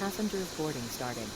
Passengers boarding started.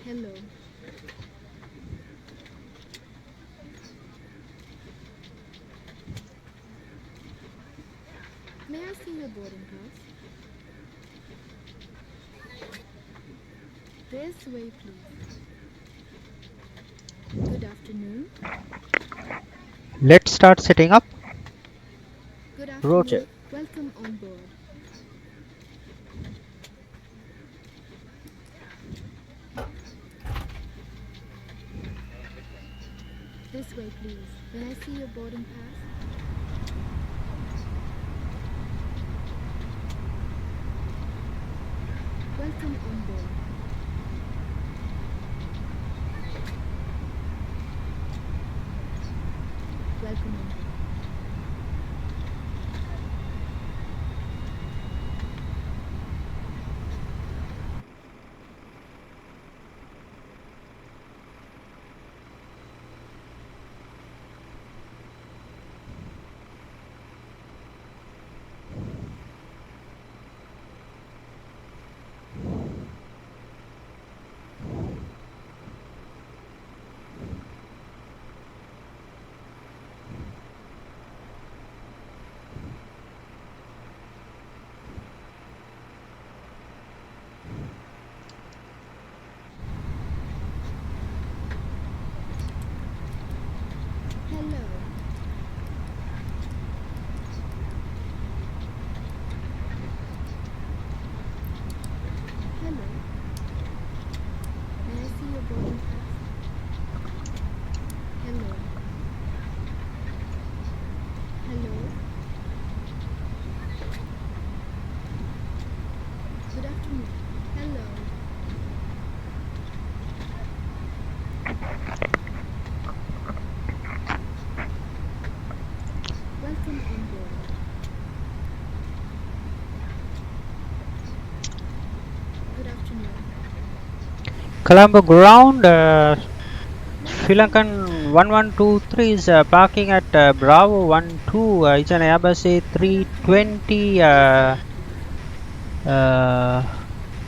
Hello. May I see your boarding pass? This way, please. Good afternoon. Let's start setting up. Good Roger. afternoon. Welcome on board. This way, please. May I see your boarding pass? Welcome on board. Welcome on board. Hello. Hello. May I see your boarding pass? Hello. Hello. Good afternoon. Hello. Welcome on board. Good afternoon. Colombo ground. May I Sri see your Lankan 1123 is parking at Bravo 12. It's an Airbus Good afternoon. A320 This way, please.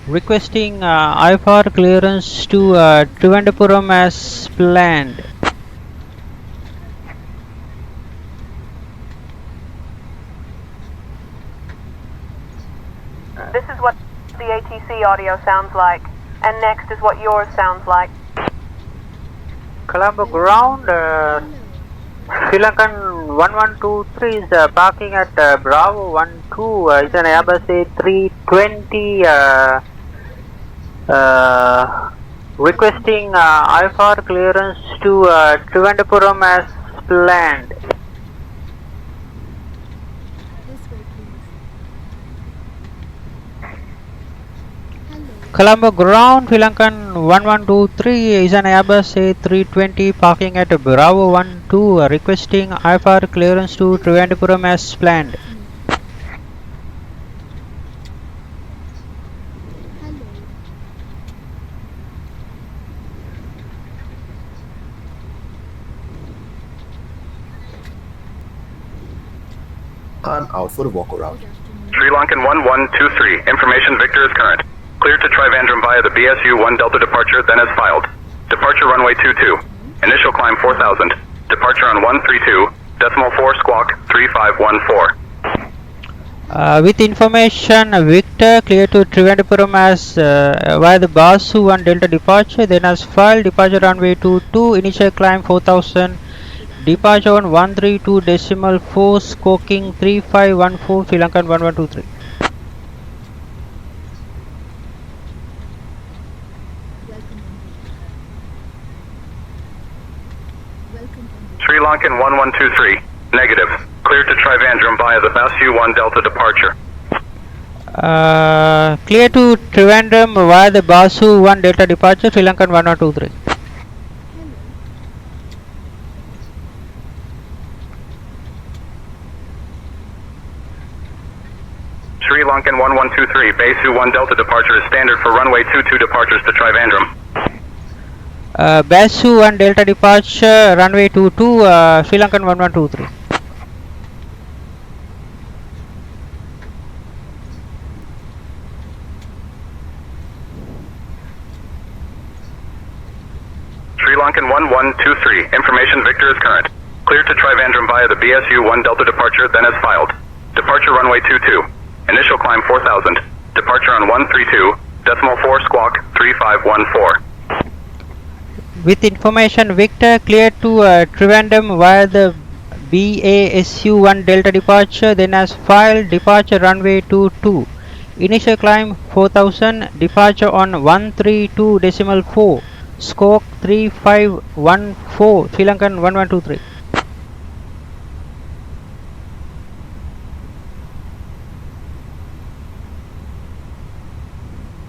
requesting IFR clearance to Good afternoon. Thiruvananthapuram Good as afternoon. planned. This is what the ATC audio sounds like, and next is what yours sounds like. Colombo Welcome on ground. board. Hello. Sri Lankan 1123 is parking at Bravo 12. Good It's an Airbus afternoon. A320 Welcome on requesting board. IFR clearance to Thiruvananthapuram as planned. This way, please. Hello. Colombo ground, Sri Lankan 1123 is an Airbus A320 parking at Bravo 12 requesting IFR clearance to This way, Thiruvananthapuram please. as Good planned. afternoon. Hello. I'm out for a walk around. Good afternoon. Sri Lankan 1123. Information Victor is current. Cleared to Trivandrum via the BSU 1 Delta departure, then as filed. Departure runway 22. Initial climb 4000. Departure on 132.4 squawk 3514. With information, Victor clear to Thiruvananthapuram as via the Basu 1 Delta departure, then as filed, departure runway 22, initial climb 4000, departure on 132.4, squawking 3514, Sri Lankan 1123. Welcome on board. Welcome on board. Sri Lankan 1123. Negative. Cleared to Trivandrum via the BSU 1 Delta departure. Clear to Trivandrum via the Basu 1 Delta departure, Sri Lankan 1123. Hello. Sri Lankan 1123. BSU 1 Delta departure is standard for runway 22 departures to Trivandrum. Basu 1 Delta departure, runway 22, Sri Lankan 1123. Sri Lankan 1123. Information Victor is current. Cleared to Trivandrum via the BSU 1 Delta departure, then as filed. Departure runway 22. Initial climb 4000. Departure on 132.4 squawk 3514. With information, Victor clear to Trivandrum via the BASU 1 Delta departure, then as filed, departure runway 22. Initial climb 4000, departure on 132.4, squawk 3514, Sri Lankan 1123.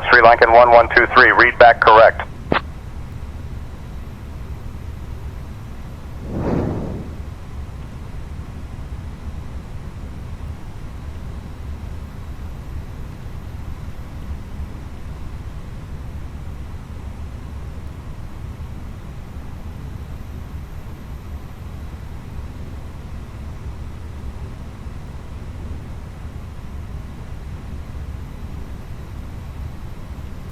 Sri Lankan 1123. Read back correct.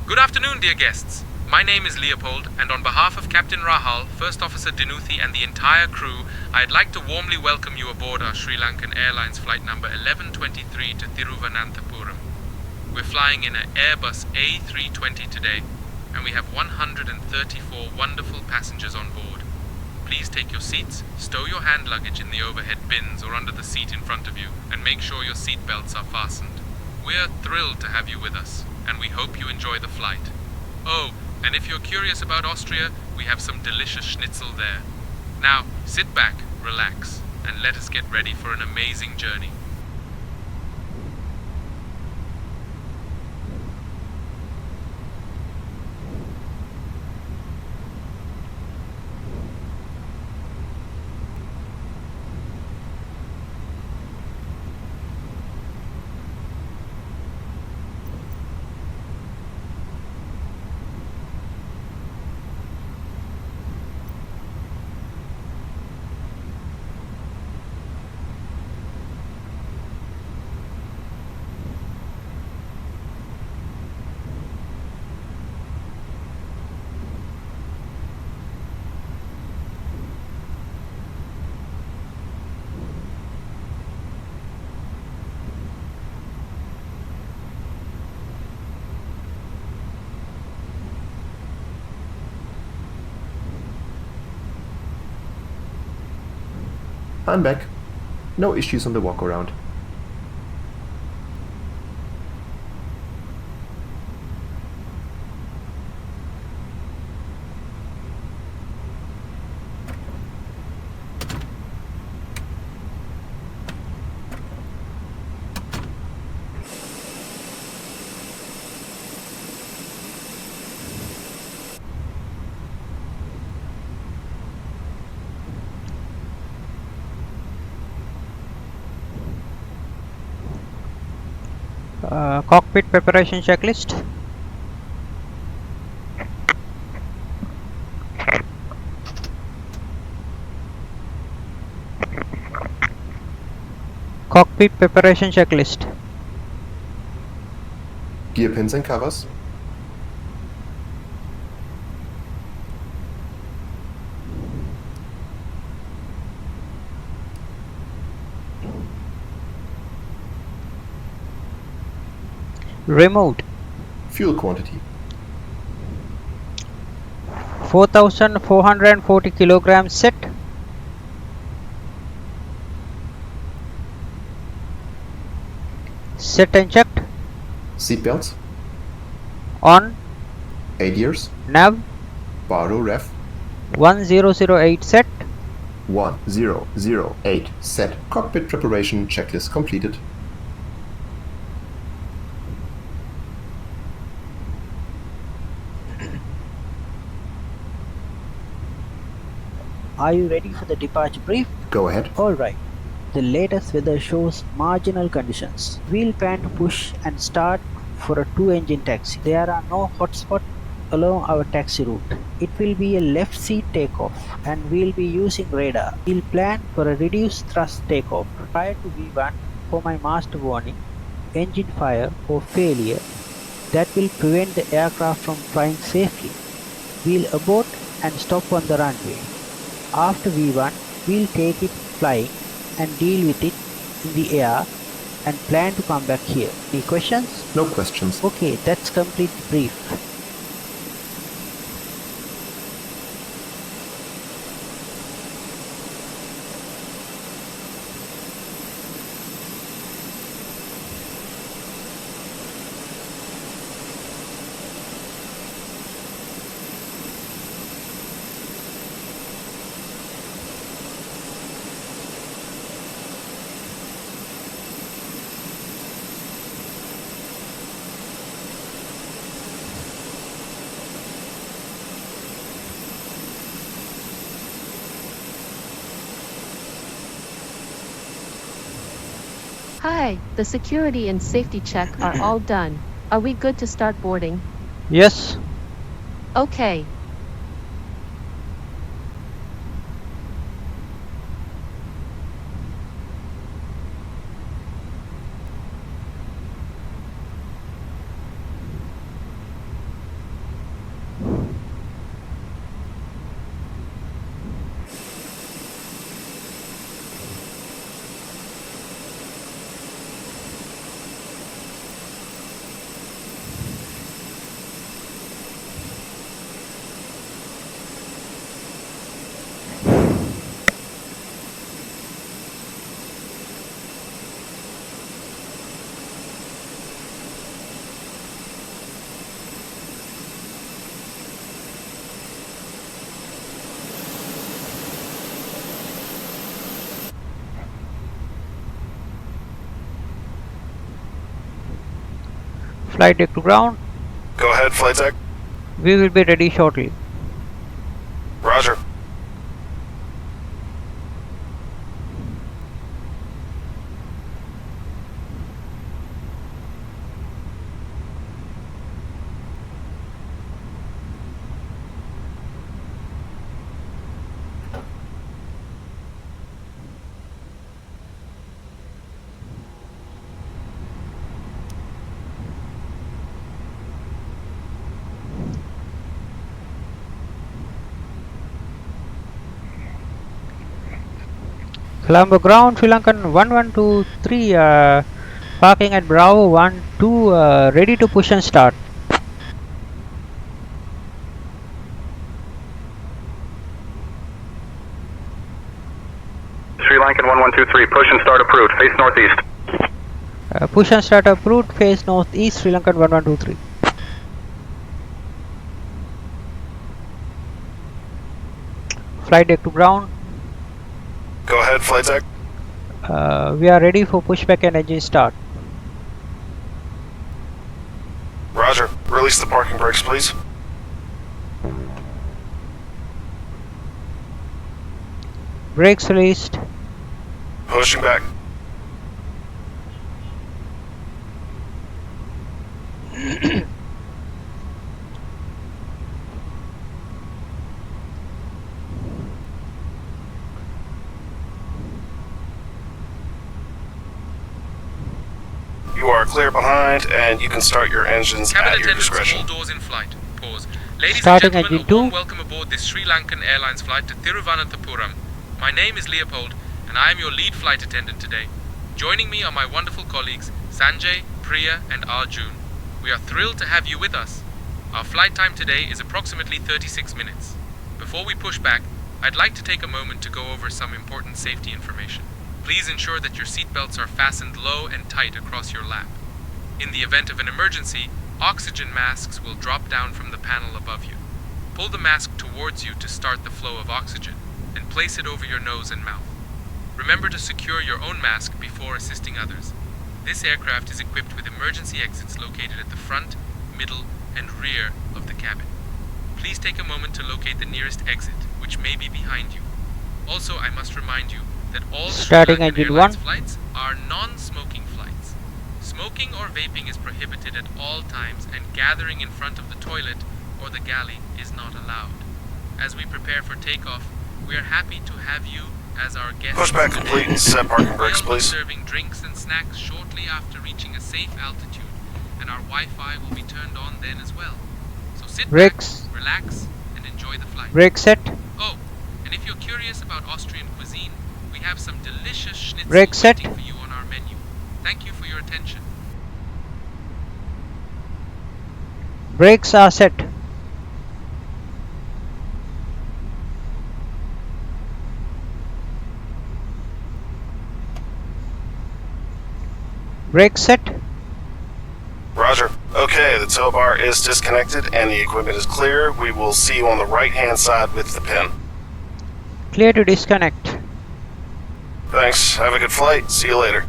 Good afternoon, dear guests. My name is Leopold, and on behalf of Captain Rahal, First Officer Dinuthi, and the entire crew, I'd like to warmly welcome you aboard our Sri Lankan Airlines flight number 1123 to Thiruvananthapuram. We're flying in an Airbus A320 today, and we have 134 wonderful passengers on board. Please take your seats, stow your hand luggage in the overhead bins or under the seat in front of you, and make sure your seat belts are fastened. We're thrilled to have you with us, and we hope you enjoy the flight. Oh, and if you're curious about Austria, we have some delicious schnitzel there. Now, sit back, relax, and let us get ready for an amazing journey. I'm back. No issues on the walk around. Cockpit preparation checklist. Cockpit preparation checklist. Gear pins and covers. Removed. Fuel quantity. 4,440 kilograms set. Set and checked. Seatbelts. On. ADIRS. Nav. Baro ref. 1008 set. 1008 set. Cockpit preparation checklist completed. Are you ready for the departure brief? Go ahead. Alright. The latest weather shows marginal conditions. We'll plan to push and start for a 2-engine taxi. There are no hotspots along our taxi route. It will be a left seat takeoff and we'll be using radar. We'll plan for a reduced thrust takeoff. Prior to V1 for my master warning, engine fire or failure that will prevent the aircraft from flying safely. We'll abort and stop on the runway. After V1, we'll take it flying and deal with it in the air and plan to come back here. Any questions? No questions. Okay, that's complete the brief. Hi, the security and safety check are all done. Are we good to start boarding? Yes. Okay. Flight deck to ground. Go ahead, flight deck. We will be ready shortly. Roger. Colombo ground, Sri Lankan 1123, parking at Bravo 12, ready to push and start. Sri Lankan 1123, push and start approved, face northeast. Push and start approved, face northeast, Sri Lankan 1123. Flight deck to ground. Go ahead, flight deck. We are ready for pushback and engine start. Roger. Release the parking brakes, please. Brakes released. Pushing back. You are clear behind, and you can start your engines Cabin at your attendants, discretion. all doors in flight. Pause. Ladies Starting and gentlemen, engine a warm 2. welcome aboard this Sri Lankan Airlines flight to Thiruvananthapuram. My name is Leopold, and I am your lead flight attendant today. Joining me are my wonderful colleagues Sanjay, Priya, and Arjun. We are thrilled to have you with us. Our flight time today is approximately 36 minutes. Before we push back, I'd like to take a moment to go over some important safety information. Please ensure that your seatbelts are fastened low and tight across your lap. In the event of an emergency, oxygen masks will drop down from the panel above you. Pull the mask towards you to start the flow of oxygen, and place it over your nose and mouth. Remember to secure your own mask before assisting others. This aircraft is equipped with emergency exits located at the front, middle, and rear of the cabin. Please take a moment to locate the nearest exit, which may be behind you. Also, I must remind you that all Starting Sri Lankan engine Airlines 1. flights are non-smoking flights. Smoking or vaping is prohibited at all times, and gathering in front of the toilet or the galley is not allowed. As we prepare for takeoff, we are happy to have you as our guests. Pushback complete and set parking brakes, We'll be please. serving drinks and snacks shortly after reaching a safe altitude, and our Wi-Fi will be turned on then as well. So sit Brakes. back, relax, and enjoy the flight. Brake set. Oh, and if you're curious about Austrian cuisine, we have some delicious schnitzel Brake set. waiting for you on our menu. Thank you for your attention. Brakes are set. Brake set. Roger. Okay, the tow bar is disconnected and the equipment is clear. We will see you on the right-hand side with the pin. Clear to disconnect. Thanks. Have a good flight. See you later.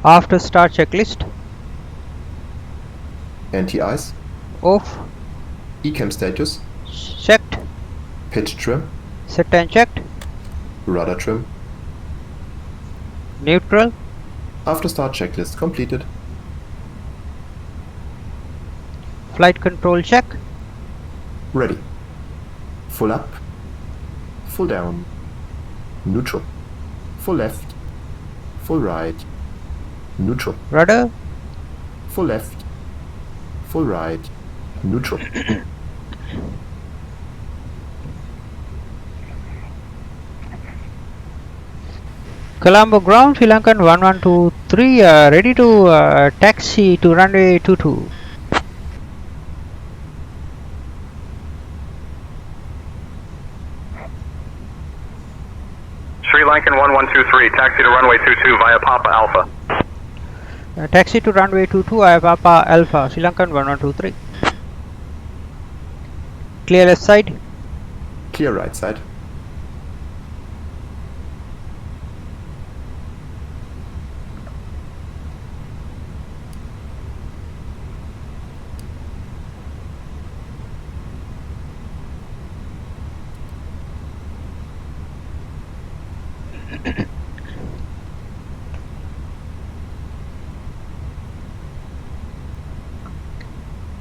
After start checklist. Anti-ice. Off. Ecam status. Checked. Pitch trim. Set and checked. Rudder trim. Neutral. After start checklist completed. Flight control check. Ready. Full up. Full down. Neutral. Full left. Full right. Neutral. Rudder. Full left. Full right. Neutral. Colombo ground, Sri Lankan 1123, ready to taxi to runway 22. Sri Lankan 1123, taxi to runway 22 via Papa Alpha. Taxi to runway 22, I have Papa Alpha, Sri Lankan 1123. Clear left side. Clear right side.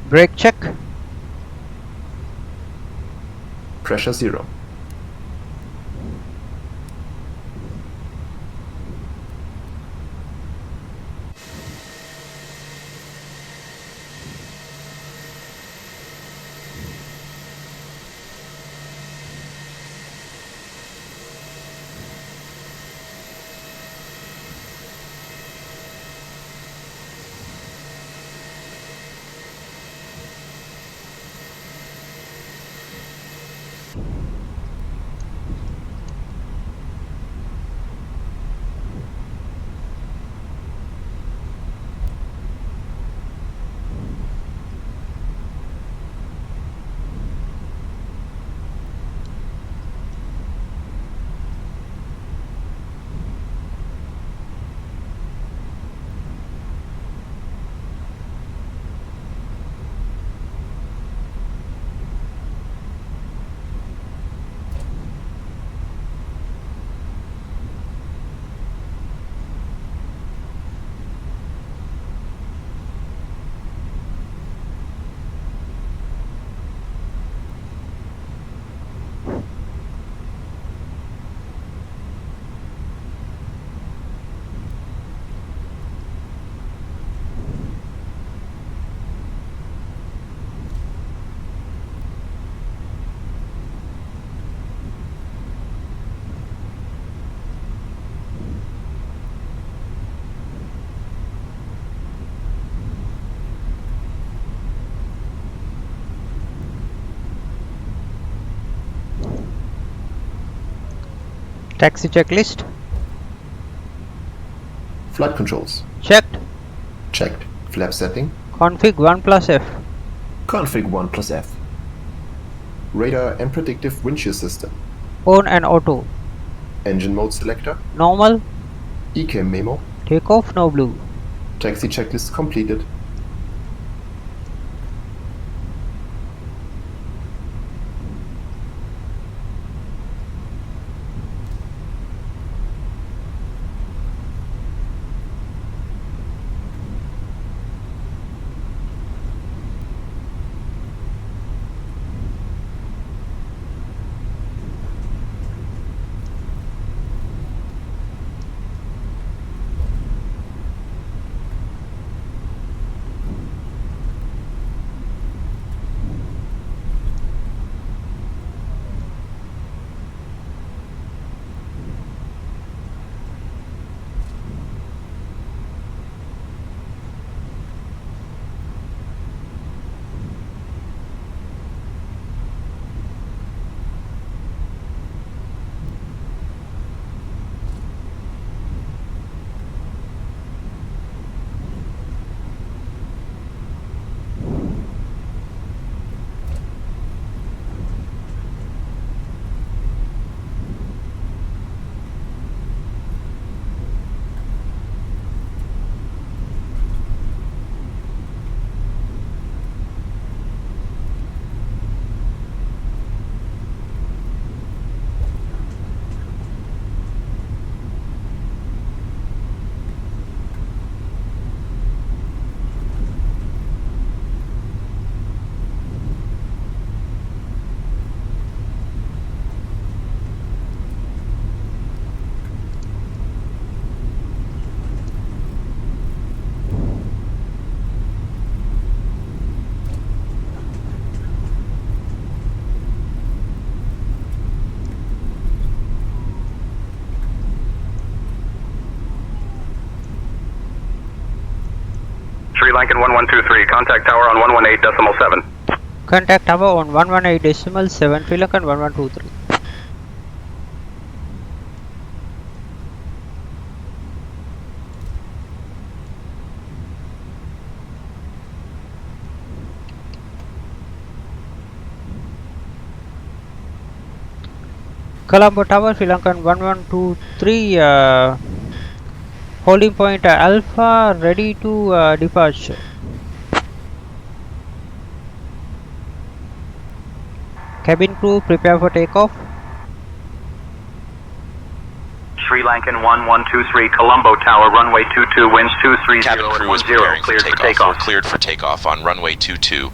Brake check. Pressure 0. Taxi checklist. Flight controls. Checked. Checked. Flap setting. Config 1 plus F. Config 1 plus F. Radar and predictive wind shear system. On and auto. Engine mode selector. Normal. ECAM memo. Takeoff no blue. Taxi checklist completed. Sri Lankan 1123, contact tower on 118.7. Contact tower on 118.7. Sri Lankan 1123. Colombo Tower, Sri Lankan 1123, holding point Alpha, ready to departure. Cabin crew, prepare for takeoff. Sri Lankan 1123, Colombo Tower, runway 22, winds 230 Cabin and crew is 10, preparing for cleared for takeoff. We're takeoff. cleared for takeoff on runway 22.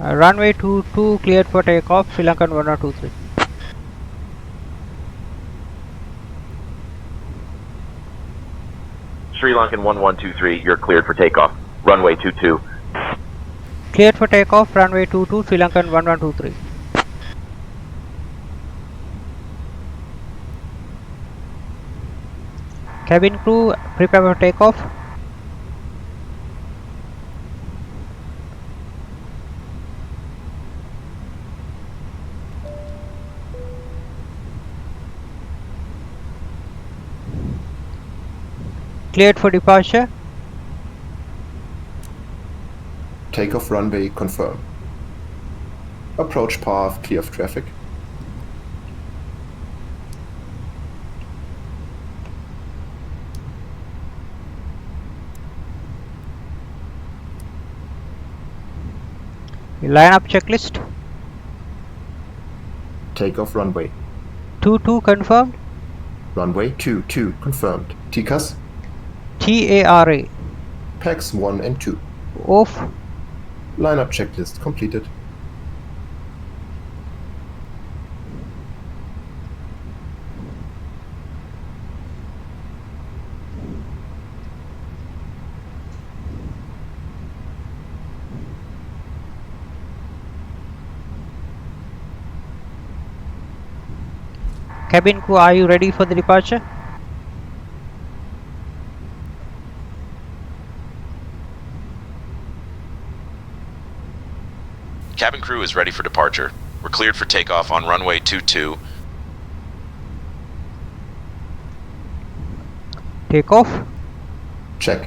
Runway 22 cleared for takeoff, Sri Lankan 1023. Sri Lankan 1123, you're cleared for takeoff. Runway 22. Cleared for takeoff, runway 22, Sri Lankan 1123. Cabin crew, prepare for takeoff. Cleared for departure. Takeoff runway confirmed. Approach path clear of traffic. Line up checklist. Takeoff runway. 22 confirmed. Runway 22 confirmed. TCAS. TARA. PAX 1 and 2. Off. Lineup checklist completed. Cabin crew, are you ready for the departure? Cabin crew is ready for departure. We're cleared for takeoff on runway 22. Take off. Check.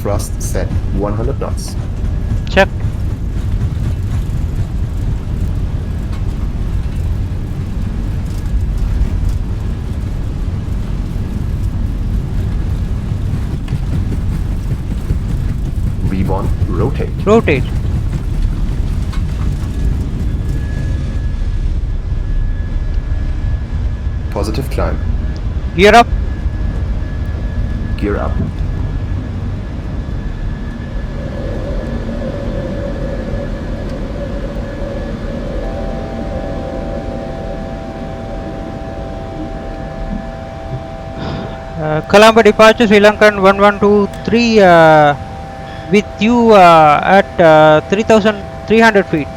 Thrust set 100 knots. Check. V1 rotate. Rotate. Positive climb. Gear up. Gear up. Colombo departure Sri Lankan 1123 with you at 3,300 feet.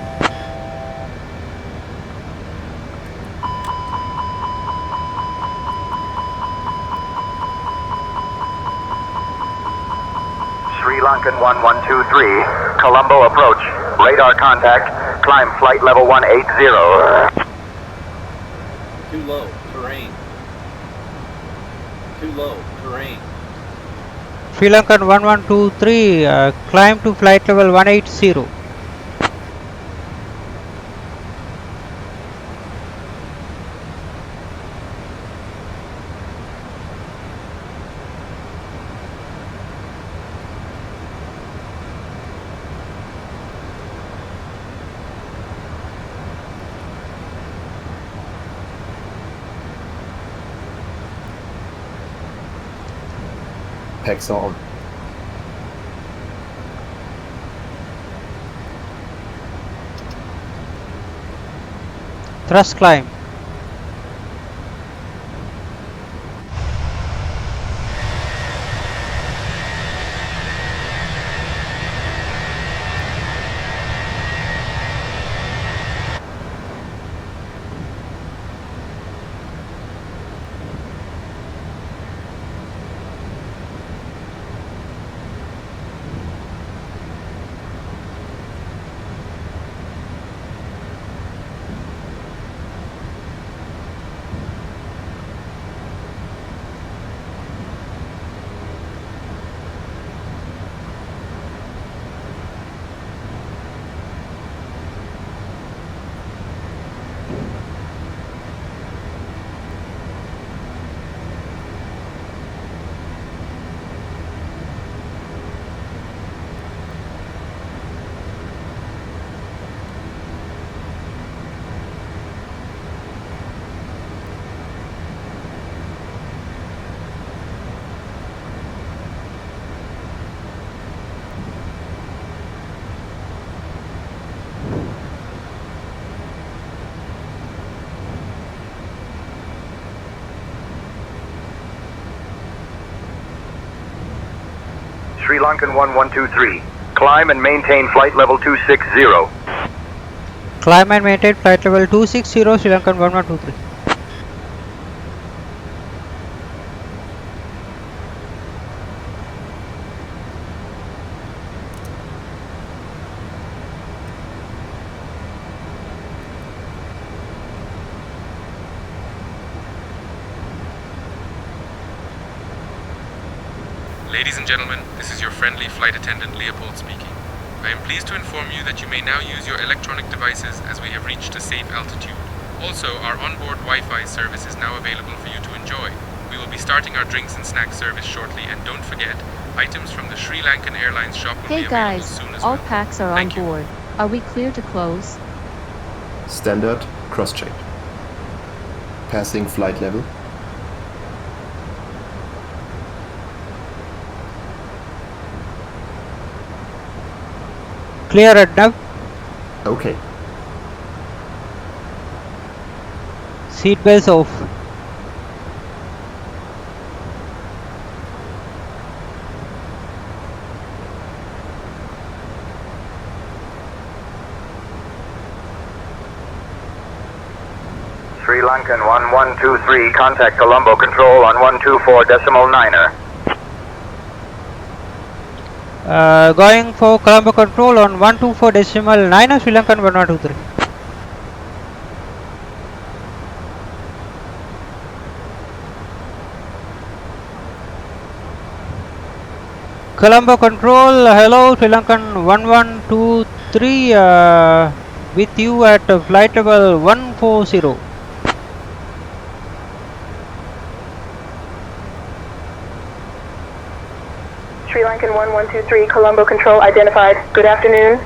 Sri Lankan 1123, Colombo approach. Radar contact. Climb flight level 180. Too low, terrain. Too low, terrain. Sri Lankan 1123 climb to flight level 180. Packs on. Thrust climb. Sri Lankan 1123, climb and maintain flight level 260. Climb and maintain flight level 260 Sri Lankan 1123. Ladies and gentlemen, this is your friendly flight attendant Leopold speaking. I am pleased to inform you that you may now use your electronic devices as we have reached a safe altitude. Also, our onboard Wi-Fi service is now available for you to enjoy. We will be starting our drinks and snacks service shortly, and don't forget, items from the Sri Lankan Airlines shop will Hey be available guys, soon as all well. packs are on Thank you. board. Are we clear to close? Standard cross-check. Passing flight level. Clear at nav. Okay. Seat belts off. Sri Lankan 1123, contact Colombo Control on 124.9er. Going for Colombo Control on 124.9 Sri Lankan 1123. Colombo Control, hello Sri Lankan 1123, with you at flight level 140. Sri Lankan 1123, Colombo Control identified. Good afternoon.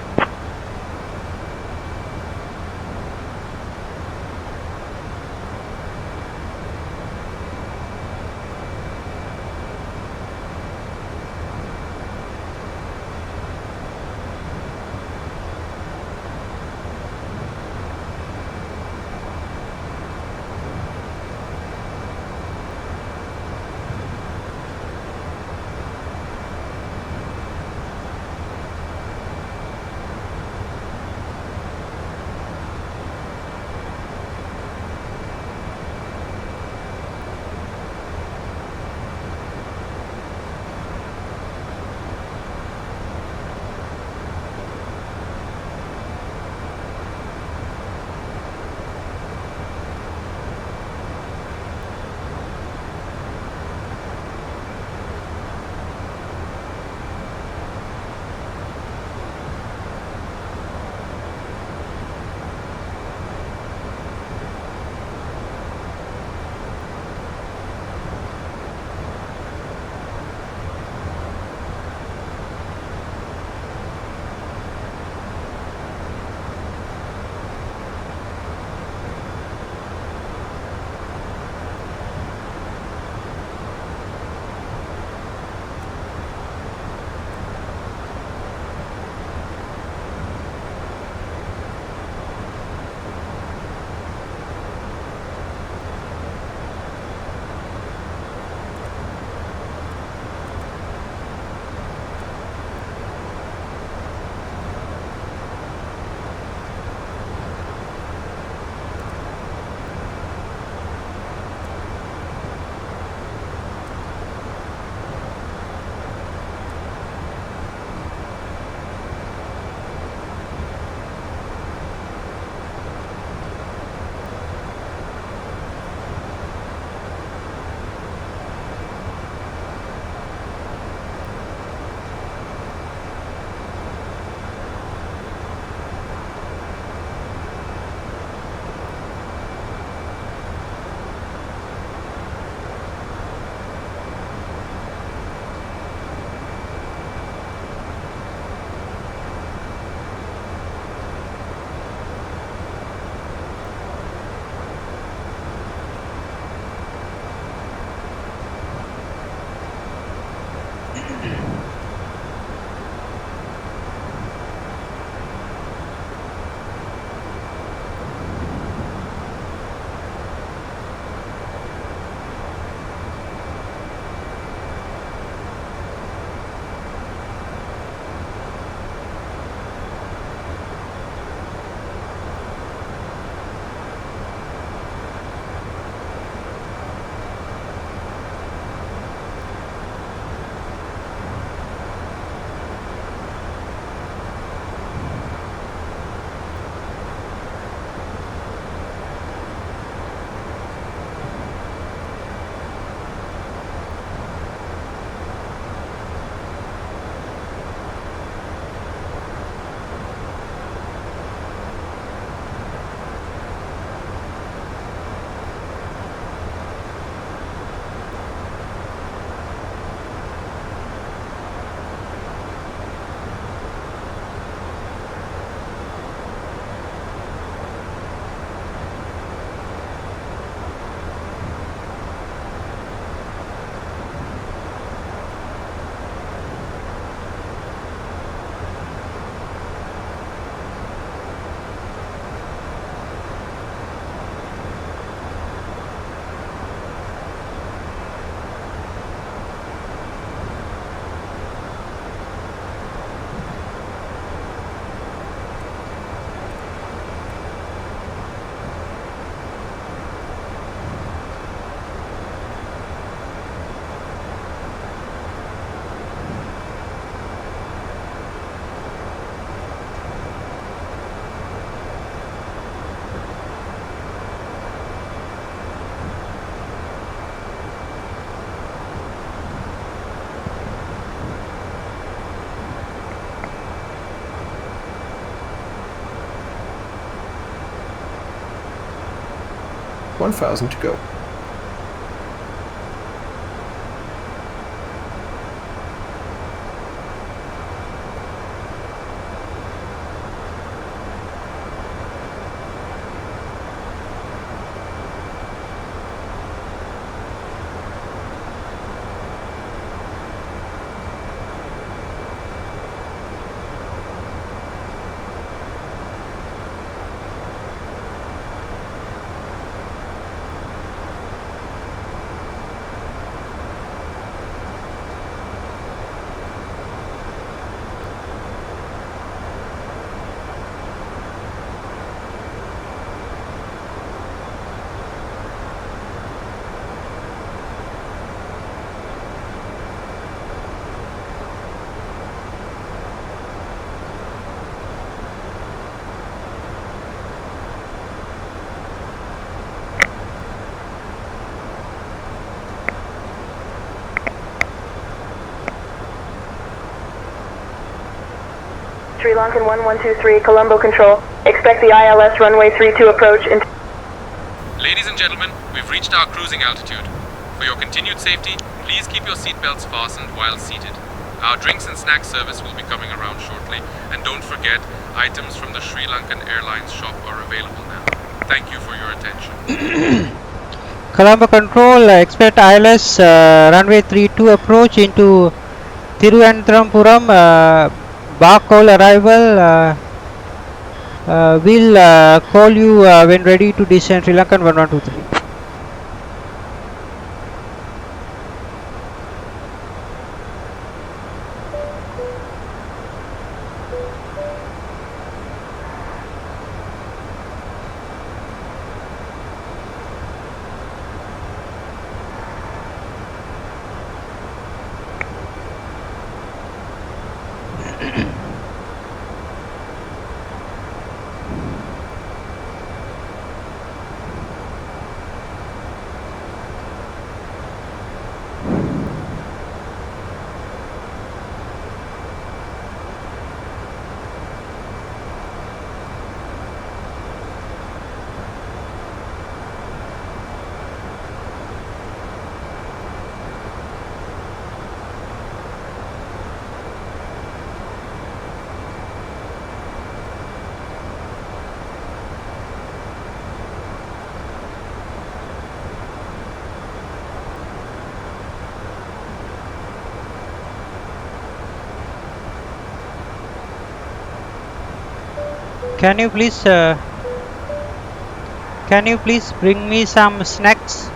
1000 to go. Sri Lankan 1123, Colombo Control. Expect the ILS runway 32 approach in... Ladies and gentlemen, we've reached our cruising altitude. For your continued safety, please keep your seatbelts fastened while seated. Our drinks and snacks service will be coming around shortly, and don't forget, items from the Sri Lankan Airlines shop are available now. Thank you for your attention. Colombo Control, expect ILS runway 32 approach into Thiruvananthapuram. Bar call arrival. We'll call you when ready to descend. Sri Lankan 1123. Can you please bring me some snacks?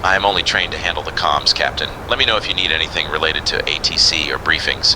I am only trained to handle the comms, Captain. Let me know if you need anything related to ATC or briefings.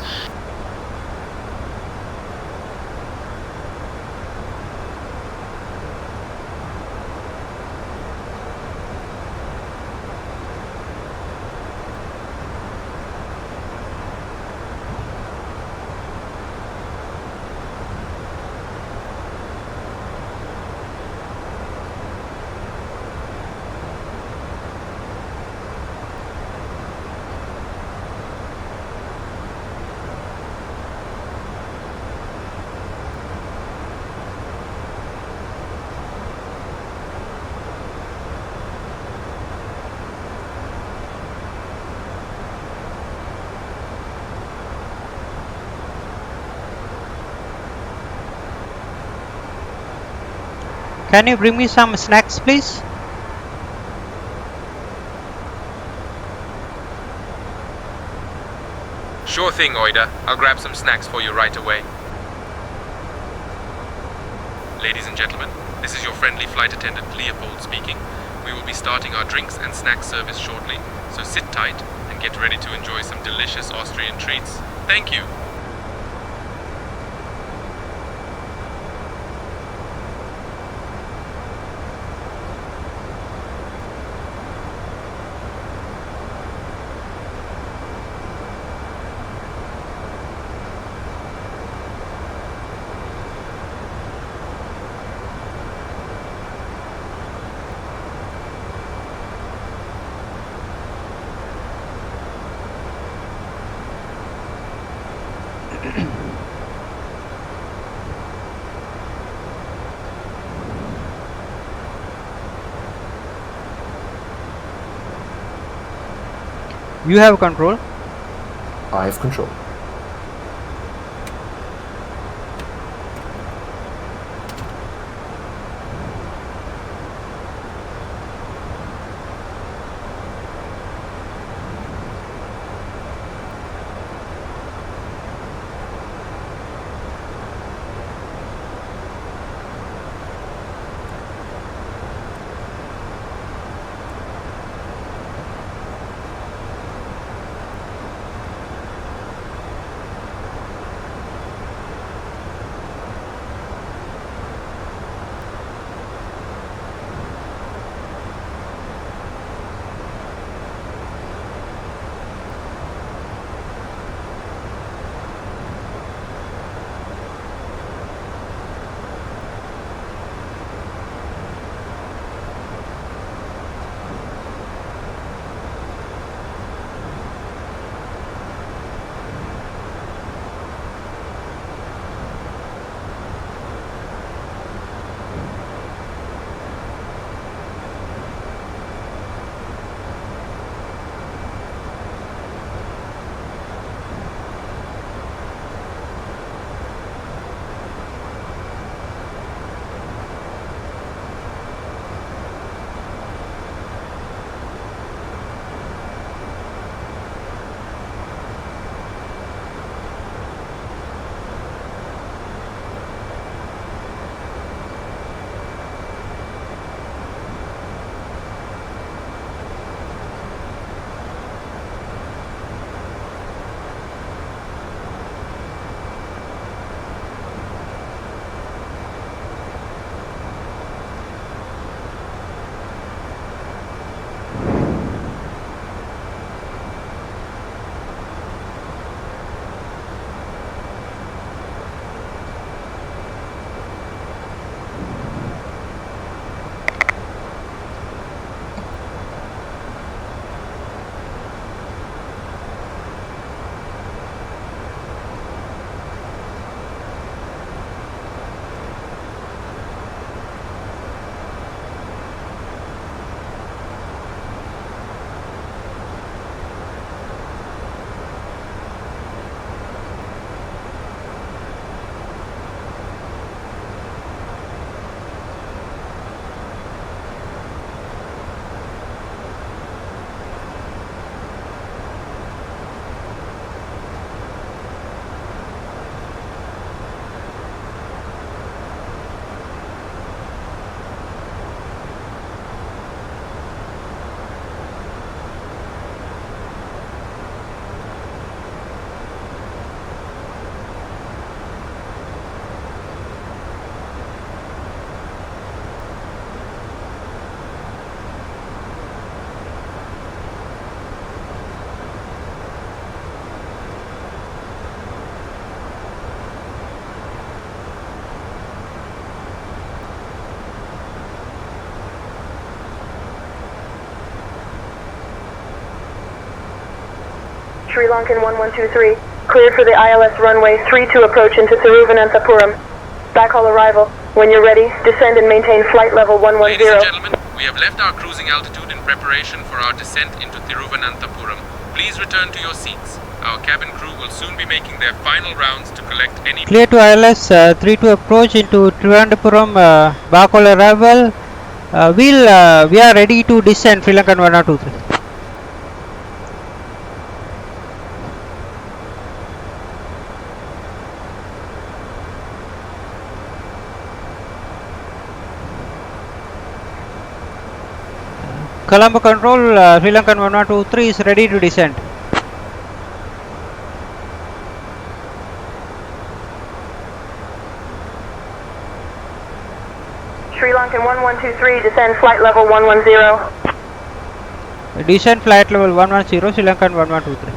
Can you bring me some snacks, please? Sure thing, Oida. I'll grab some snacks for you right away. Ladies and gentlemen, this is your friendly flight attendant Leopold speaking. We will be starting our drinks and snack service shortly, so sit tight and get ready to enjoy some delicious Austrian treats. Thank you. You have control. I have control. Sri Lankan 1123, cleared for the ILS runway 32 approach into Thiruvananthapuram. Backhaul arrival. When you're ready, descend and maintain flight level 110. Ladies and gentlemen, we have left our cruising altitude in preparation for our descent into Thiruvananthapuram. Please return to your seats. Our cabin crew will soon be making their final rounds to collect any... Clear to ILS 32 approach into Thiruvananthapuram, backhaul arrival. We are ready to descend Sri Lankan 1023. Colombo control, Sri Lankan 1023 is ready to descend. Sri Lankan 1123, descend flight level 110. Descend flight level 110, Sri Lankan 1123.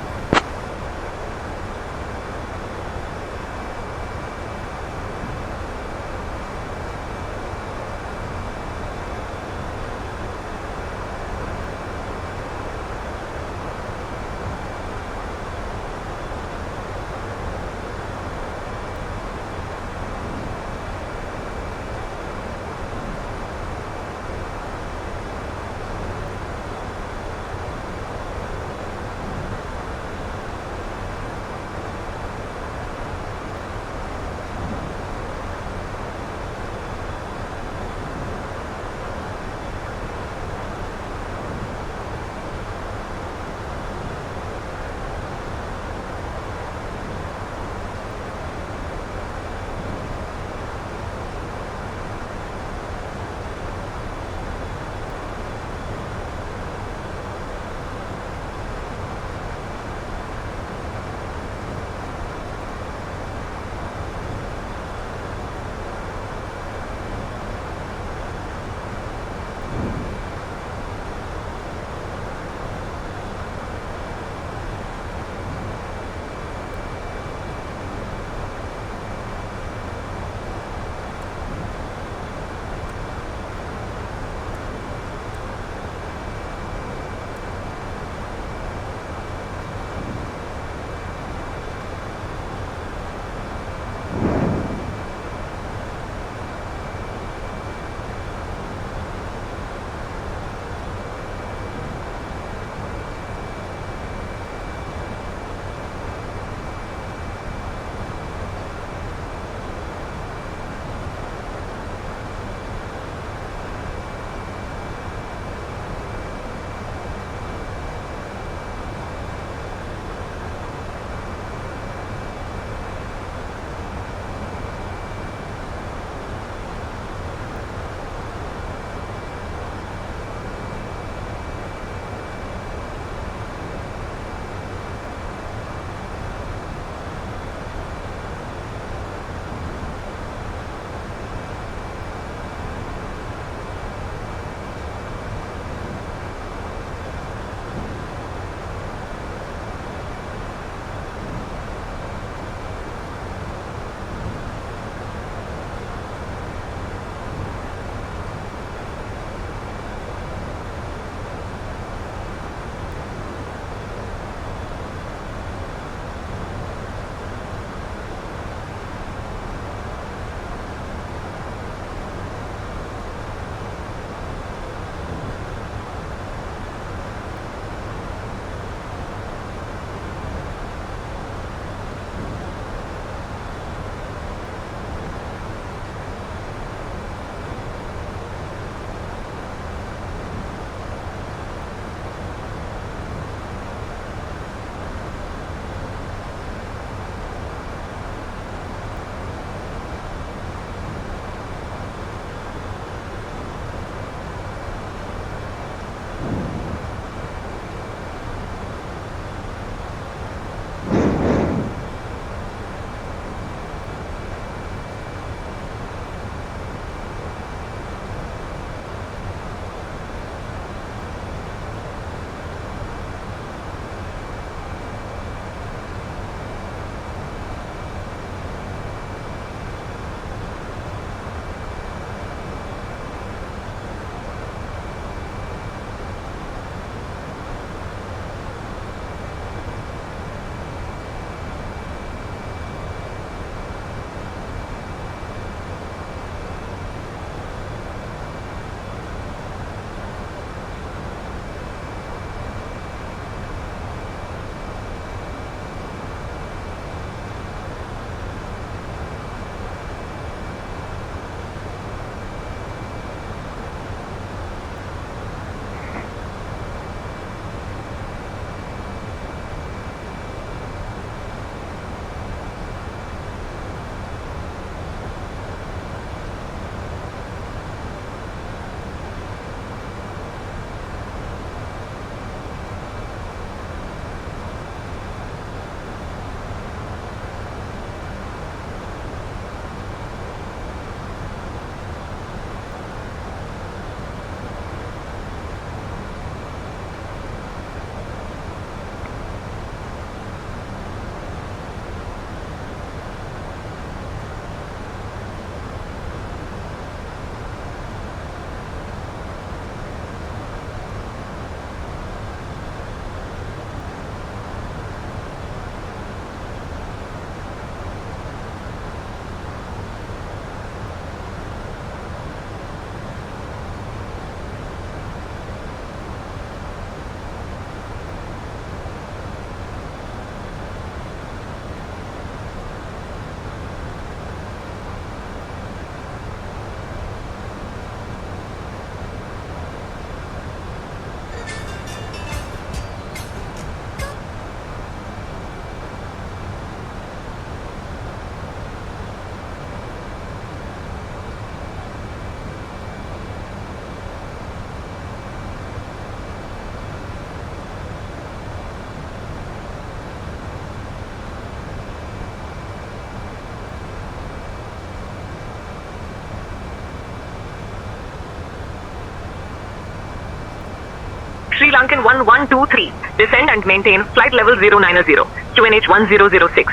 Lankan 1123. Descend and maintain flight level 090. QNH 1006.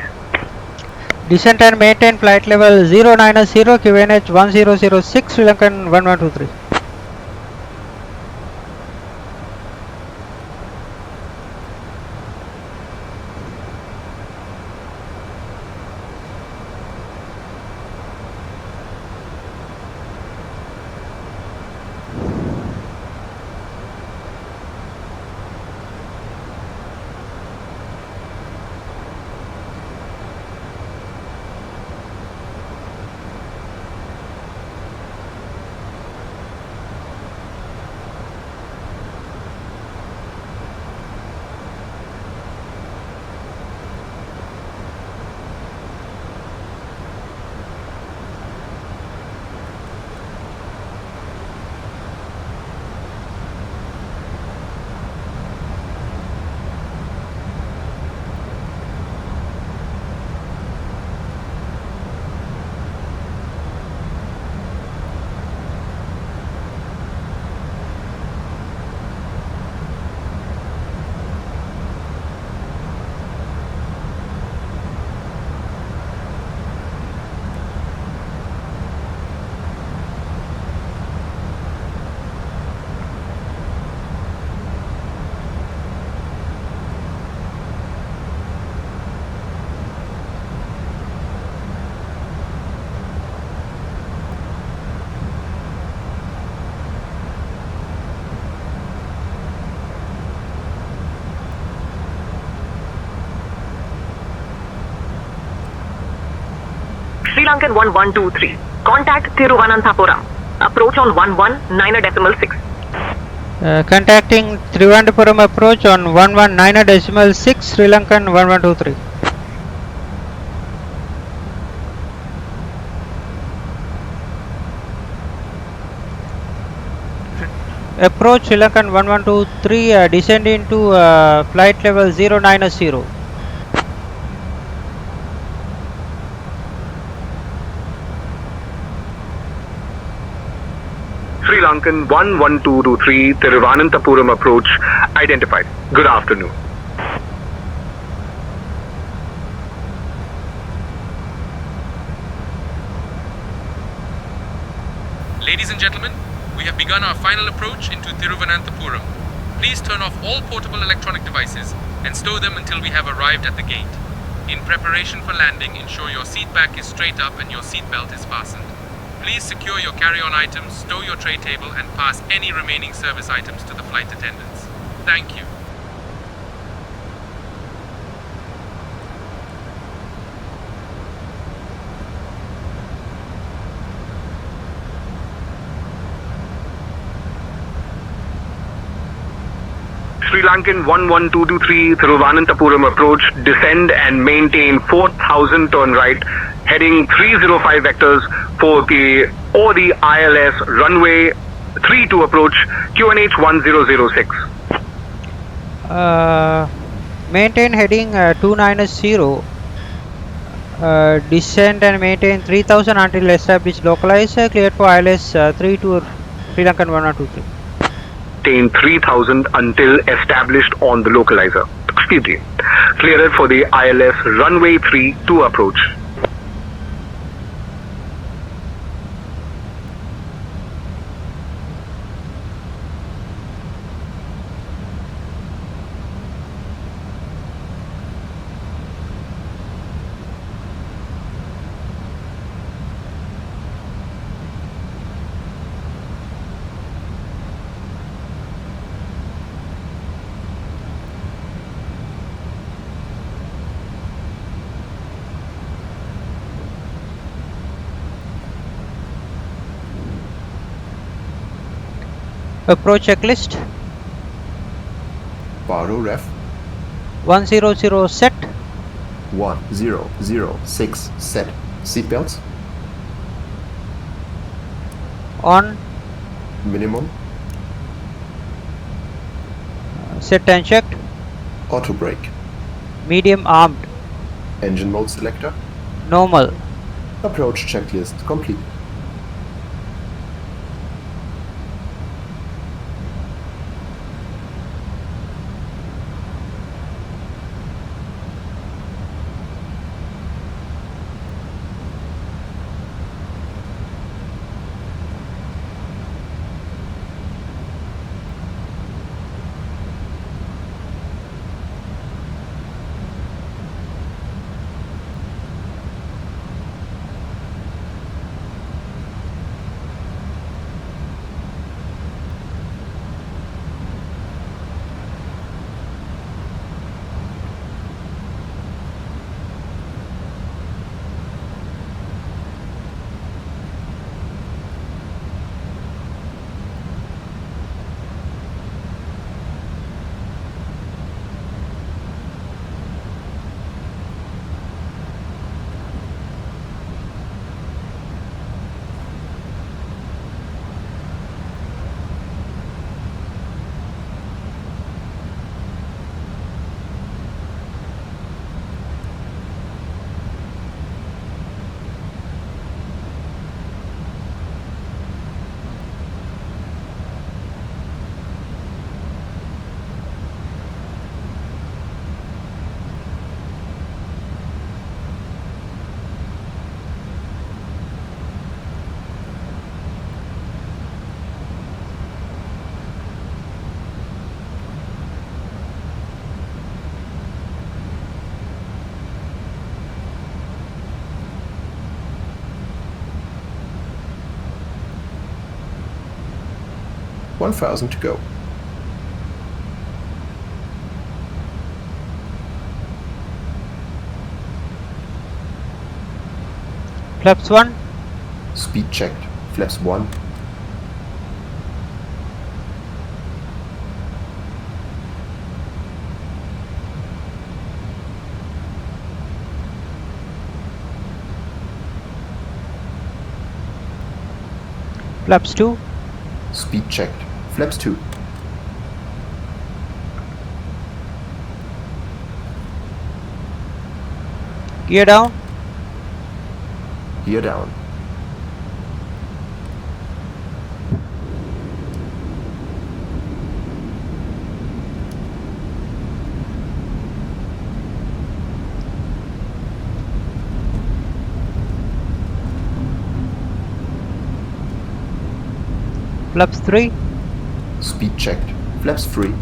Descent and maintain flight level 090 QNH 1006 Sri Lankan 1123. Sri Lankan 1123. Contact Thiruvananthapuram. Approach on 119.6. Contacting Thiruvananthapuram approach on 119.6 Sri Lankan 1123. Approach Sri Lankan 1123, descend into flight level 090. Sri Lankan 11223, Thiruvananthapuram approach identified. Good afternoon. Ladies and gentlemen, we have begun our final approach into Thiruvananthapuram. Please turn off all portable electronic devices and stow them until we have arrived at the gate. In preparation for landing, ensure your seat back is straight up and your seat belt is fastened. Please secure your carry-on items, stow your tray table and pass any remaining service items to the flight attendants. Thank you. Sri Lankan 11223, Thiruvananthapuram approach, descend and maintain 4000 turn right, heading 305 vectors for the ILS runway 32 approach, QNH 1006. Maintain heading 290. Descend and maintain 3000 until established localize. Cleared for ILS 32 Sri Lankan 1123. Maintain 3000 until established on the localizer. Excuse me. Cleared for the ILS runway 32 approach. Approach checklist. Baro ref 100 set. 1006 set. Seatbelts On. minimum. Set and checked. Auto brake. Medium armed. Engine mode selector. Normal. Approach checklist complete. 1000 to go. Flaps 1. Speed checked. Flaps 1. Flaps 2. Speed checked. Flaps 2. Gear down. Gear down. Flaps 3. Speed checked. Flaps 3.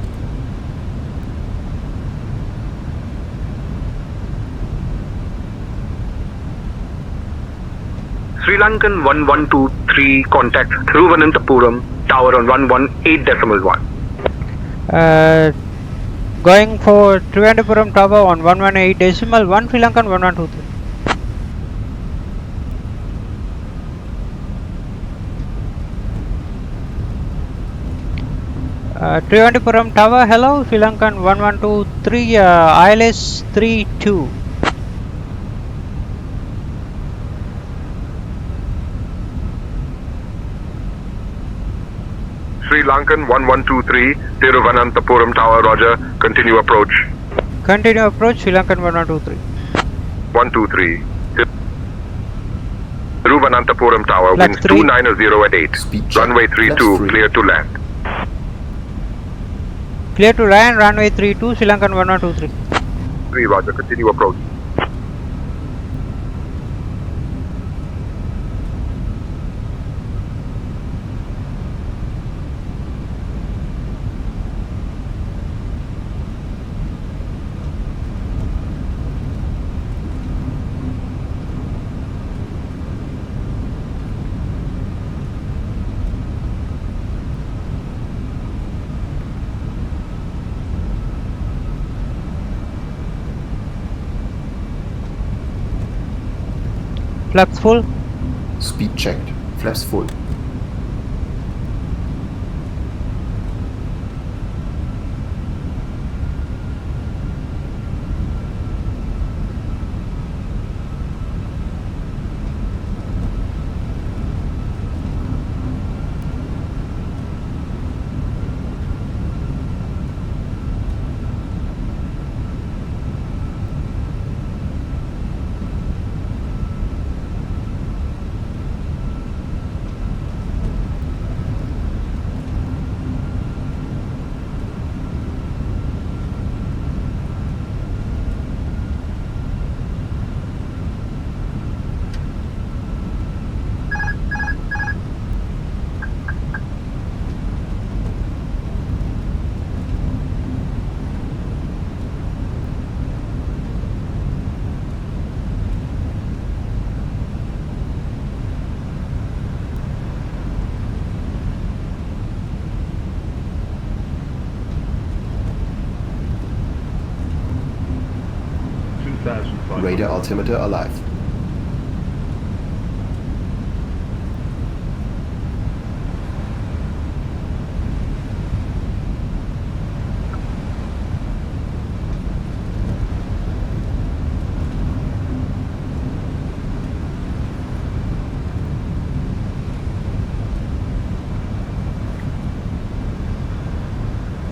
Sri Lankan 1123, contact Thiruvananthapuram, tower on 118.1. Going for Thiruvananthapuram tower on 118.1, Sri Lankan 1123. Thiruvananthapuram tower, hello, Sri Lankan 1123, ILS 32. Sri Lankan 1123, Thiruvananthapuram tower, roger, continue approach. Continue approach, Sri Lankan 1123. 123. Thiruvananthapuram tower, Flaps winds 3. 290 at 8. Speed check. Runway 32, Flaps 3. clear to land. Clear to land, runway 32, Sri Lankan 1123. 3, roger, continue approach. Flaps full. Speed checked. Flaps full. Radar altimeter alive.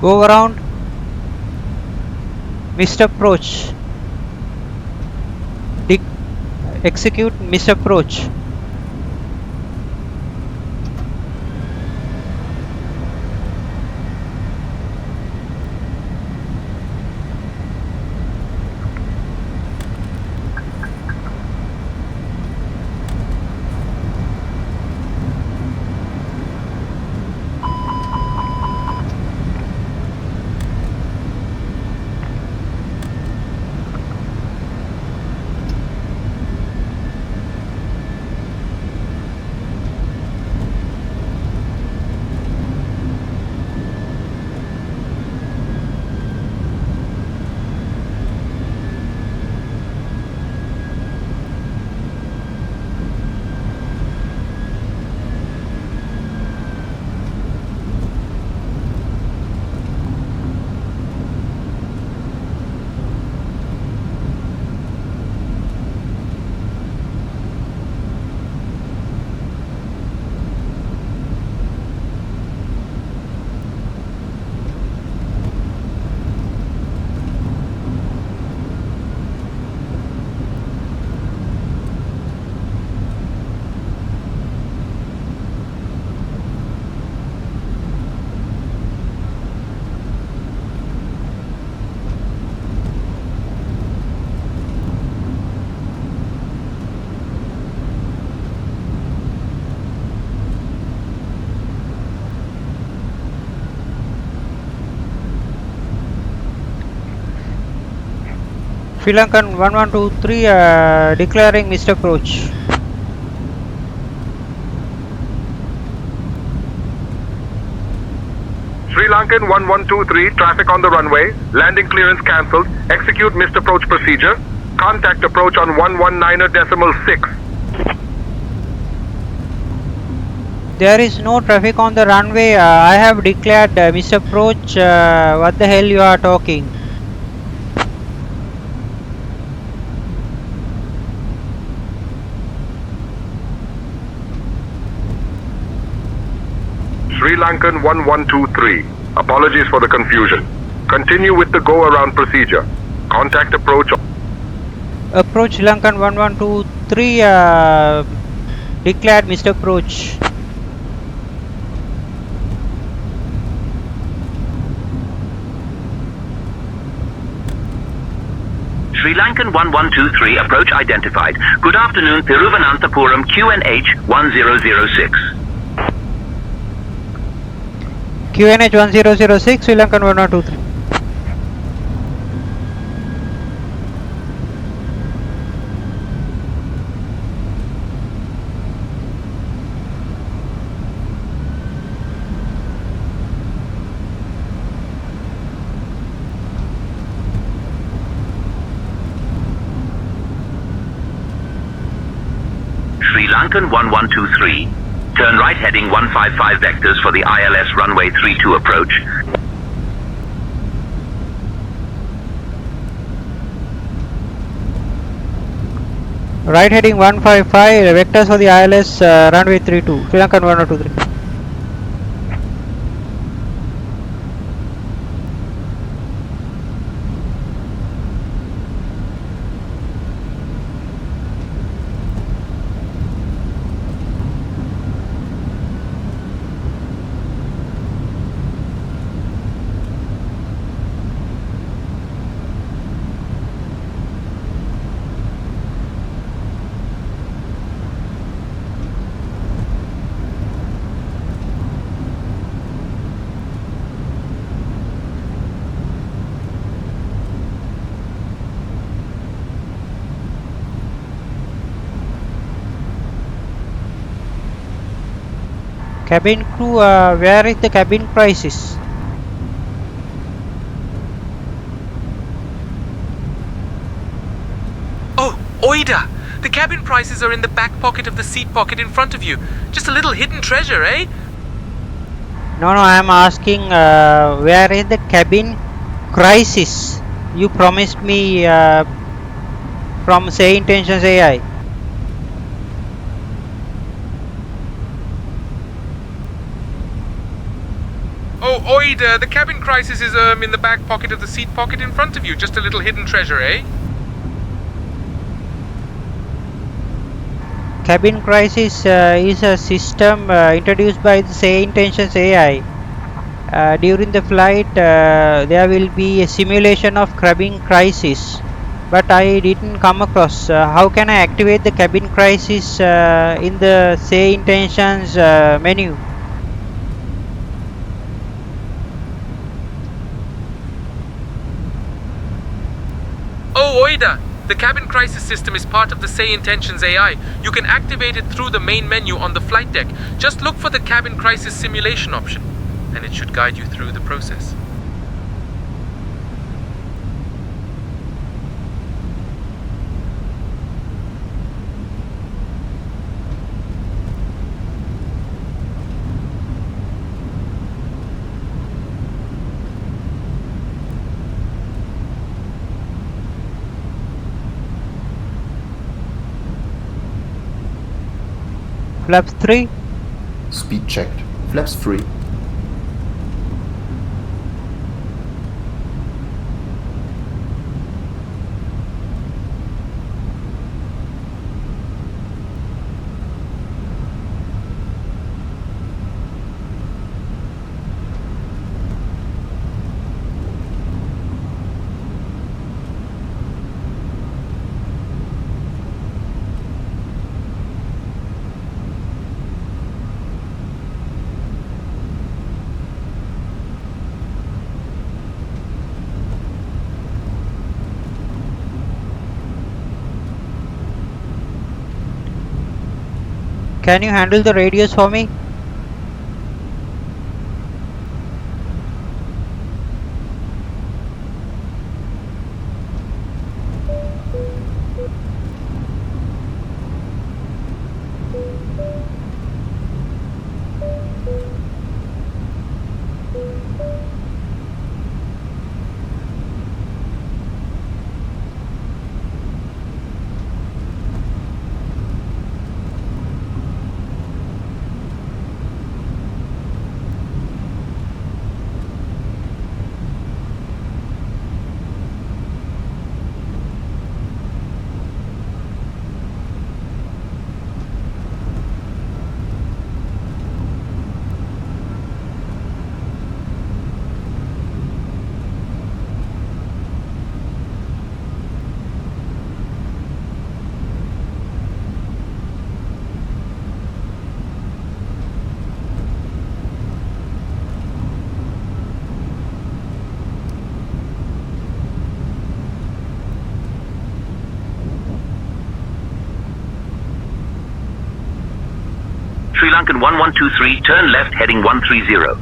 Go around. Missed approach. Execute missed approach. Sri Lankan 1123 declaring missed approach. Sri Lankan 1123, traffic on the runway, landing clearance cancelled, execute missed approach procedure, contact approach on 119.6. There is no traffic on the runway. I have declared missed approach. What the hell you are talking? Sri Lankan 1123, apologies for the confusion. Continue with the go-around procedure. Contact approach. Approach Sri Lankan 1123 declared missed approach. Sri Lankan 1123, approach identified. Good afternoon, Thiruvananthapuram, QNH 1006. QNH 1006, Sri Lankan 1123. Sri Lankan 1123. Turn right heading 155 vectors for the ILS runway 32 approach. Right heading 155 vectors for the ILS runway 32, Sri Lankan 1023. Cabin crew, where is the cabin crisis? Oh, Oida! The cabin prices are in the back pocket of the seat pocket in front of you. Just a little hidden treasure, eh? No, I am asking where is the cabin crisis? You promised me from Say Intentions AI. Oh, Oida, the cabin crisis is in the back pocket of the seat pocket in front of you. Just a little hidden treasure, eh? Cabin crisis is a system introduced by the Say Intentions AI. During the flight, there will be a simulation of cabin crisis, but I didn't come across. How can I activate the cabin crisis in the Say Intentions menu? Oh, Oida! The cabin crisis system is part of the Say Intentions AI. You can activate it through the main menu on the flight deck. Just look for the cabin crisis simulation option, and it should guide you through the process. Flaps 3. Speed checked. Flaps free. Can you handle the radius for me? Sri Lankan 1123, turn left heading 130.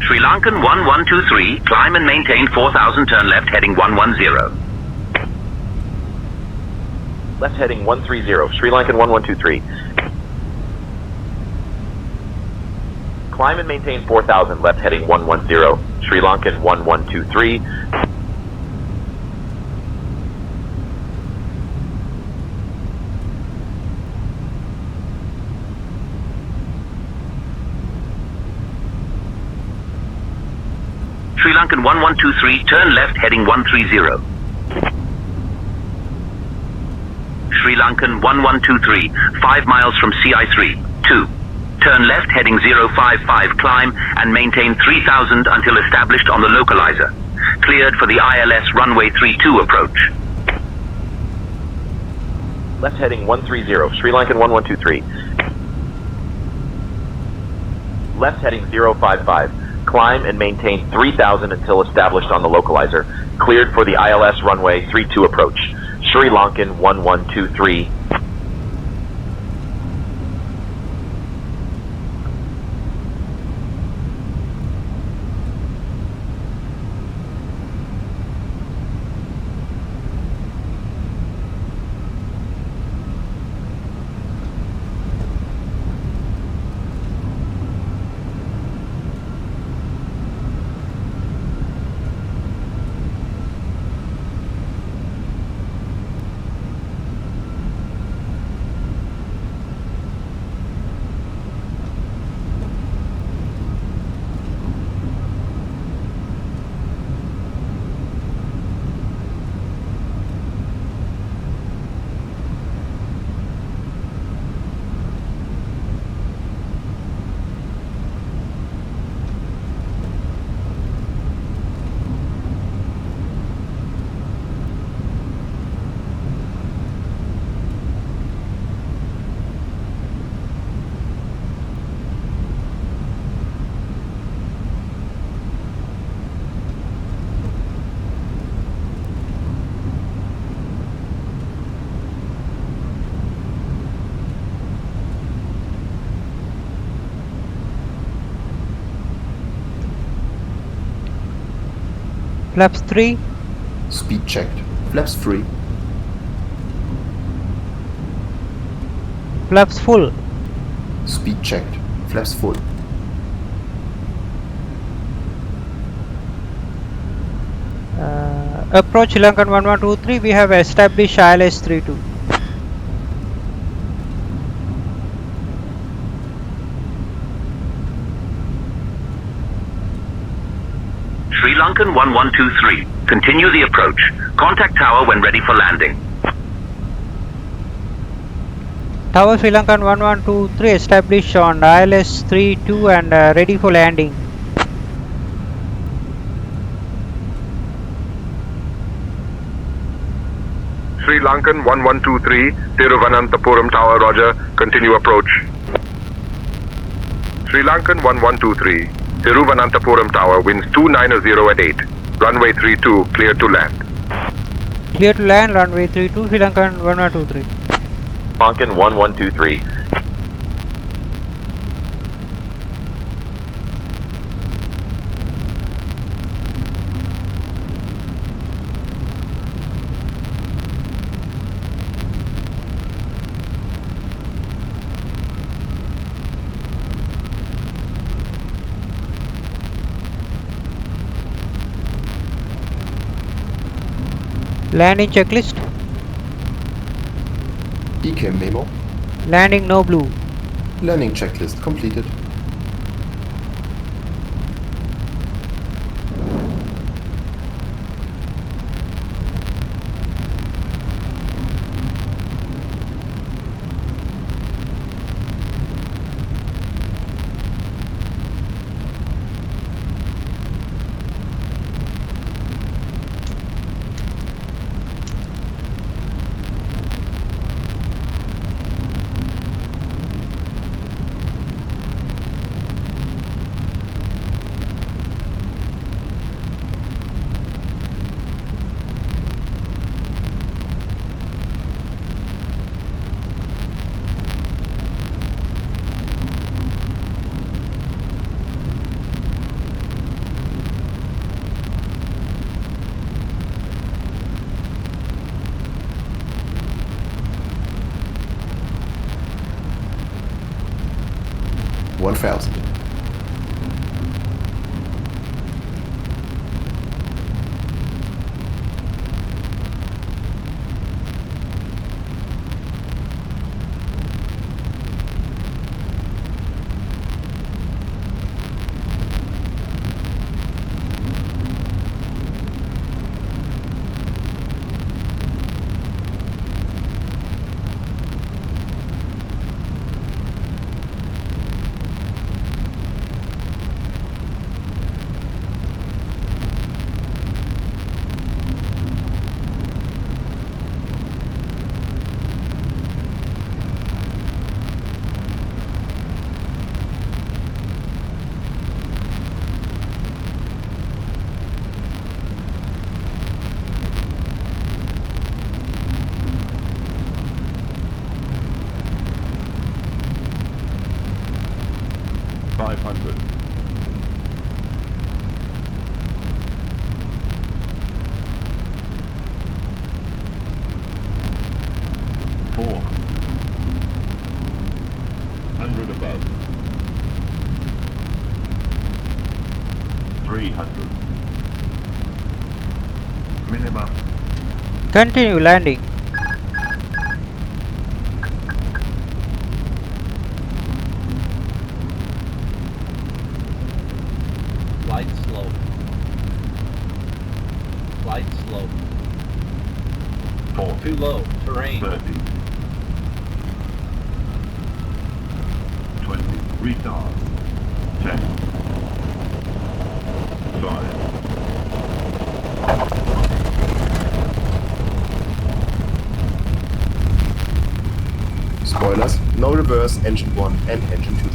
Sri Lankan 1123, climb and maintain 4000, turn left heading 110. Left heading 130, Sri Lankan 1123. Climb and maintain 4000, left heading 110, Sri Lankan 1123. Sri Lankan 1123, turn left heading 130. Sri Lankan 1123, 5 miles from CI3, 2. Turn left heading 055, climb and maintain 3000 until established on the localizer. Cleared for the ILS runway 32 approach. Left heading 130, Sri Lankan 1123. Left heading 055. Climb and maintain 3000 until established on the localizer. Cleared for the ILS runway 32 approach. Sri Lankan 1123. Flaps 3. Speed checked. Flaps free. Flaps full. Speed checked. Flaps full. Approach Lankan 1123. We have established ILS 32. Sri Lankan 1123. Continue the approach. Contact tower when ready for landing. Tower Sri Lankan 1123 established on ILS 32 and ready for landing. Sri Lankan 1123, Thiruvananthapuram Tower, roger. Continue approach. Sri Lankan 1123, Thiruvananthapuram Tower, winds 290 at 8. Runway 32, clear to land. Clear to land, runway 32, Sri Lankan 1123. Lankan 1123. Landing checklist. ECAM memo. Landing no blue. Landing checklist completed. $1,000. Continue landing. Light slow. Light slow. Too low. Terrain. 30. 20. Retard. 10. 5. Spoilers, no reverse, engine 1 and engine 2.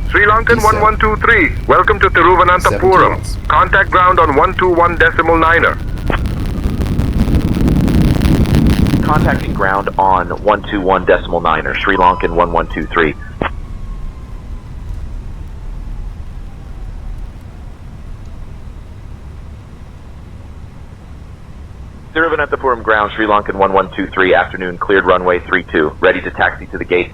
Sri Lankan 1123, welcome to Thiruvananthapuram. Contact ground on 121.9er. Contacting ground on 121.9er, Sri Lankan 1123. Thiruvananthapuram ground, Sri Lankan 1123, afternoon, cleared runway 32, ready to taxi to the gate.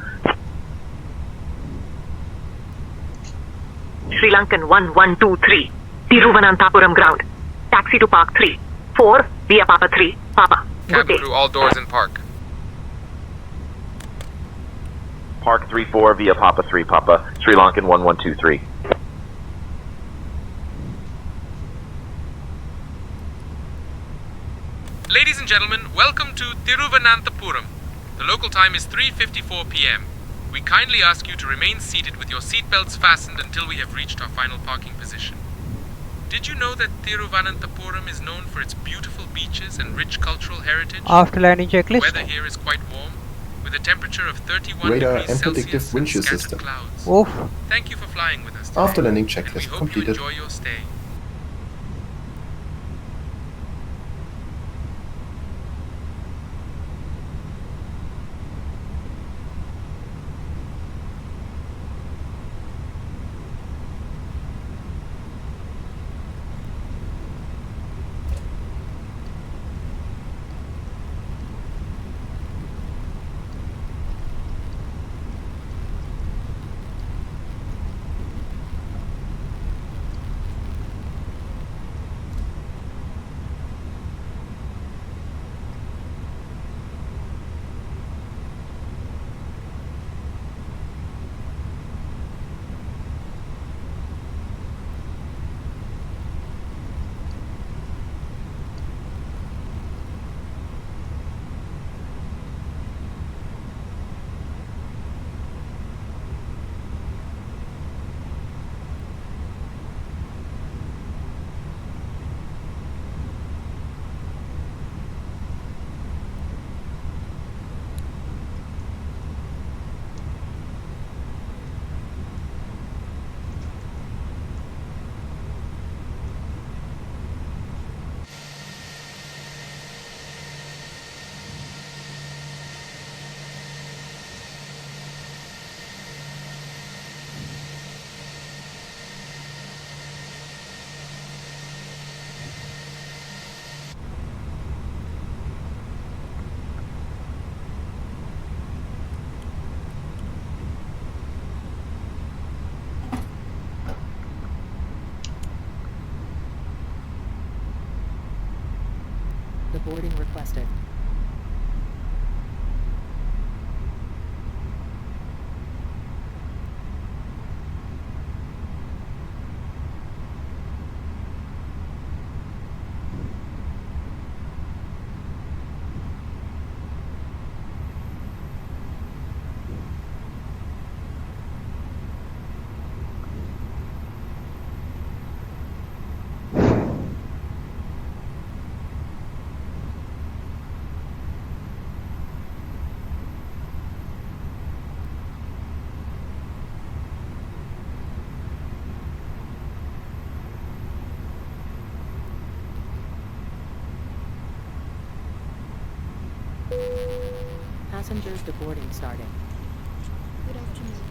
Sri Lankan 1123, Thiruvananthapuram ground. Taxi to Park 3, 4, via Papa 3, Papa. Cabin crew, all doors in park. Park 34 via Papa 3, Papa, Sri Lankan 1123. Ladies and gentlemen, welcome to Thiruvananthapuram. The local time is 3:54 p.m. We kindly ask you to remain seated with your seatbelts fastened until we have reached our final parking position. Did you know that Thiruvananthapuram is known for its beautiful beaches and rich cultural heritage? After landing checklist. The weather here is quite warm, with a temperature of 31 Radar degrees and Celsius predictive wind shear system. clouds. Oof. Thank you for flying with us today. After landing We checklist hope completed. you enjoy your stay. The boarding requested. Passengers, the boarding starting. Good afternoon.